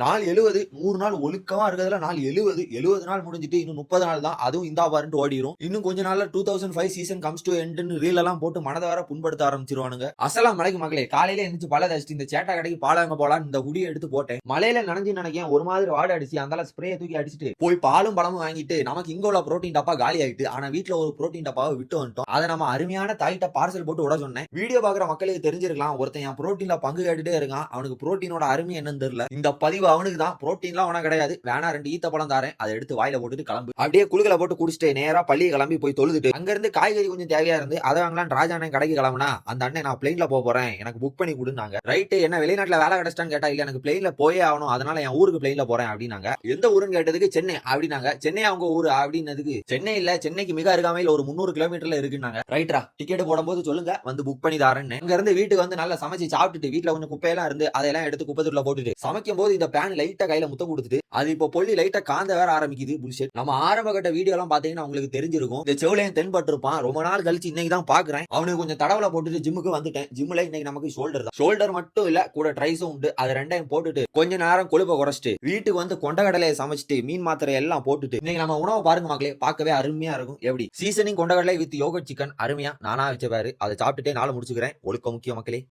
நாள் 70 100 நாள் ஒழுக்கமா இருக்கிறதுல நாள் 70 நாள் முடிஞ்சிட்டு இன்னும் 30 நாள் தான். அதுவும் இந்தா பாருன்ட்டு ஓடிரும். இன்னும் கொஞ்ச நாள்ல 2005 சீசன் கம்ஸ் டு எண்ட்னு ரீல் எல்லாம் போட்டு மனதை வர புண்படுத்த ஆரம்பிச்சிருவானுங்க. அசலாம் மலைக்கு மக்களே, காலையில எந்திரிச்சு பல தச்சிட்டு இந்த சேட்டா கடைக்கு பாலாங்க போலாம் இந்த குடியை எடுத்து போட்டேன். மலையில நனைஞ்சு நினைக்கேன் ஒரு மாதிரி வாட அடிச்சு அந்த ஸ்ப்ரே தூக்கி அடிச்சுட்டு போய் பாலும் பழமும் வாங்கிட்டு நமக்கு இங்க உள்ள புரோட்டீன் டப்பா காலி ஆயிட்டு. ஆனா வீட்டுல ஒரு புரோட்டீன் டப்பாவை விட்டு வந்துட்டோம். அதை நம்ம அருமையான தாய்கிட்ட பார்சல் போட்டு விட சொன்னேன். வீடியோ பாக்குற மக்களுக்கு தெரிஞ்சிருக்கலாம், ஒருத்தன் என் புரோட்டீன்ல பங்கு கேட்டுட்டே இருக்கான். அவனுக்கு புரோட்டீனோட அருமை என்னன்னு தெரியல. இந்த பதிவு அவனுக்கு தான். புரோட்டீன்லாம் உனக்கு கிடையாது, வேணா 2 ஈத்த பழம் தாரேன், அதை எடுத்து வாயில போட்டுட்டு கிளம்பு. அப்படியே குளுக்கல போட்டு குடிச்சிட்டு நேரா பள்ளி கிளம்பி போய் தொழுதுட்டு அங்க இருந்து காய்கறி கொஞ்சம் தேவையா இருந்து அதை வாங்கலாம் ராஜா அண்ணன் கடைக்கு கிளம்புனா அந்த அண்ணன் நான் பிளைன்ல போறேன் எனக்கு புக் பண்ணி கொடுனாங்க. ரைட்டு, என்ன வெளிநாட்டுல வேலை கிடைச்சிட்டான்னு கேட்டா இல்ல எனக்கு பிளைன்ல போயே ஆகணும், அதனால என் ஊருக்கு பிளைன்ல போறேன் அப்படின்னாங்க. எந்த ஊருன்னு கேட்டதுக்கு சென்னை அப்படின்னாங்க. சென்னை அவங்க ஊரு அப்படின்னதுக்கு சென்னை இல்ல, சென்னைக்கு மிக அருகாமையில் ஒரு 300 கிலோமீட்டர்ல இருக்குன்னாங்க. ரைட்டா, டிக்கெட் போடும்போது சொல்லுங்க வந்து புக் பண்ணி தாரேன்னு. அங்க இருந்து வீட்டுக்கு வந்து நல்லா சமைச்சு சாப்பிட்டுட்டு வீட்டுல கொஞ்சம் குப்பையெல்லாம் இருந்து அதெல்லாம் எடுத்து குப்பைத்துள்ள போட்டுட்டு சமைக்கும் போது இந்த பேன் லைட்டா கையில முத்தம் கொடுத்துட்டு அது இப்போ பொல்லி லைட்டா காந்த வேற ஆரம்பிக்குது. புல்ஷெட். நம்ம ஆரம்ப கட்ட வீடியோ எல்லாம் பாத்தீங்கன்னா உங்களுக்கு தெரிஞ்சிருக்கும். இந்த செவலையும் தென்பட்டு இருப்பான். ரொம்ப நாள் கழிச்சு இன்னைக்கு தான் பாக்குறேன். அவனுக்கு கொஞ்சம் தடவல போட்டுட்டு ஜிம்முக்கு வந்துட்டேன். ஜிம்ல இன்னைக்கு நமக்கு ஷோல்டர் தான். ஷோல்டர் மட்டும் இல்ல, கூட ட்ரைஸும் உண்டு. அது ரெண்டையும் போட்டுட்டு கொஞ்ச நேரம் கொழுப்பை குறைச்சிட்டு வீட்டுக்கு வந்து கொண்டக்கடலையை சமைச்சிட்டு மீன் மாத்திரை எல்லாம் போட்டுட்டு இன்னைக்கு நம்ம உணவை பாருங்க மக்களே, பார்க்கவே அருமையா இருக்கும். எப்படி சீசனிங் கொண்டக்கடலை வித் யோகட் சிக்கன் அருமையா நானா வச்ச பாரு. அதை சாப்பிட்டுட்டே நாளை முடிச்சுக்கிறேன். ஒழுக்க முக்கிய மக்களே.